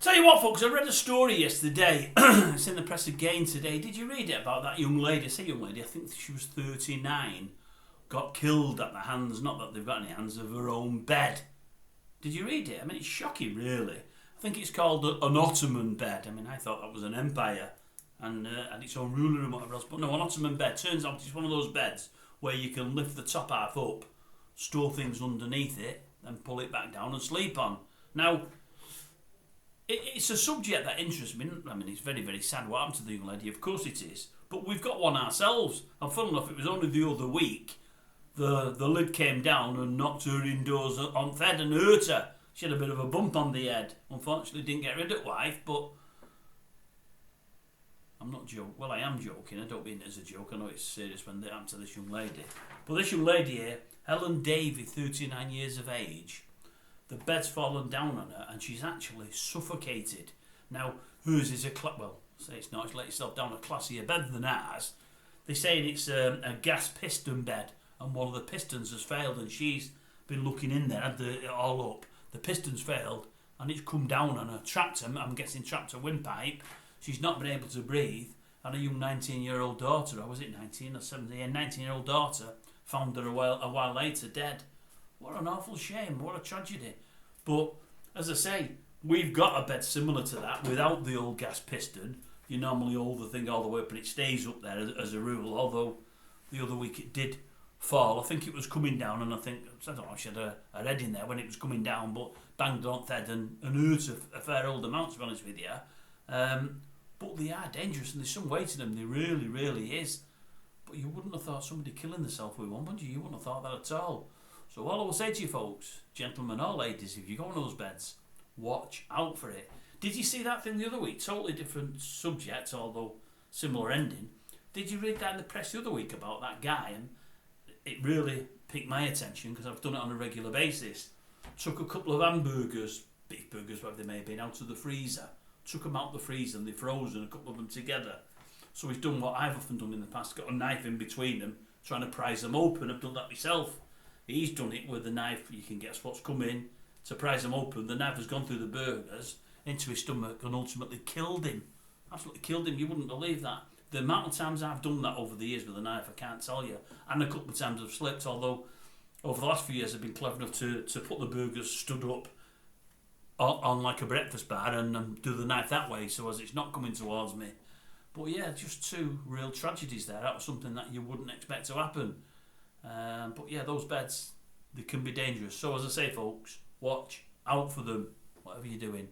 Tell you what, folks, I read a story yesterday. It's in the press again today. Did you read it about that young lady? I say young lady, I think she was 39, got killed at the hands, not that they've got any hands, of her own bed. Did you read it? I mean, it's shocking, really. I think it's called an Ottoman bed. I mean, I thought that was an empire and its own ruler and whatever else. But no, an Ottoman bed. Turns out it's one of those beds where you can lift the top half up, store things underneath it, and pull it back down and sleep on. Now, it's a subject that interests me. I mean, it's very, very sad what happened to the young lady. Of course it is. But we've got one ourselves. And fun enough, it was only the other week the lid came down and knocked her indoors on the head and hurt her. She had a bit of a bump on the head. Unfortunately, didn't get rid of wife, but I'm not joking. Well, I am joking. I don't mean it as a joke. I know it's serious when it happened to this young lady. But this young lady here, Helen Davey, 39 years of age, the bed's fallen down on her and she's actually suffocated. Now, hers is say it's not, it's let yourself down a classier bed than ours. They're saying it's a gas piston bed and one of the pistons has failed and she's been looking in there, had it all up. The piston's failed and it's come down on her, trapped her, I'm guessing trapped her windpipe. She's not been able to breathe and a young 19-year-old daughter, or was it 19 or 17, a 19-year-old daughter found her a while later dead. What an awful shame, what a tragedy. But, as I say, we've got a bed similar to that without the old gas piston. You normally hold the thing all the way up and it stays up there as a rule, although the other week it did fall. I think it was coming down and I don't know, she had a head in there when it was coming down, but banged on the head and hurt a fair old amount, to be honest with you. But they are dangerous and there's some weight in them, there really, really is. But you wouldn't have thought somebody killing themselves with one, would you? You wouldn't have thought that at all. So all I will say to you folks, gentlemen or ladies, if you go on those beds, watch out for it. Did you see that thing the other week? Totally different subject, although similar ending. Did you read that in the press the other week about that guy? And it really piqued my attention because I've done it on a regular basis. Took a couple of hamburgers, beef burgers, whatever they may have been, out of the freezer. Took them out the freezer and they frozen, a couple of them together. So he's done what I've often done in the past, got a knife in between them, trying to prise them open. I've done that myself. He's done it with a knife. You can guess what's come in to prise them open. The knife has gone through the burgers into his stomach and ultimately killed him. Absolutely killed him. You wouldn't believe that. The amount of times I've done that over the years with a knife, I can't tell you. And a couple of times I've slipped, although over the last few years I've been clever enough to put the burgers stood up on like a breakfast bar and do the knife that way so as it's not coming towards me. But yeah, just two real tragedies there out of something that you wouldn't expect to happen. But yeah, those beds, they can be dangerous. So as I say, folks, watch out for them, whatever you're doing.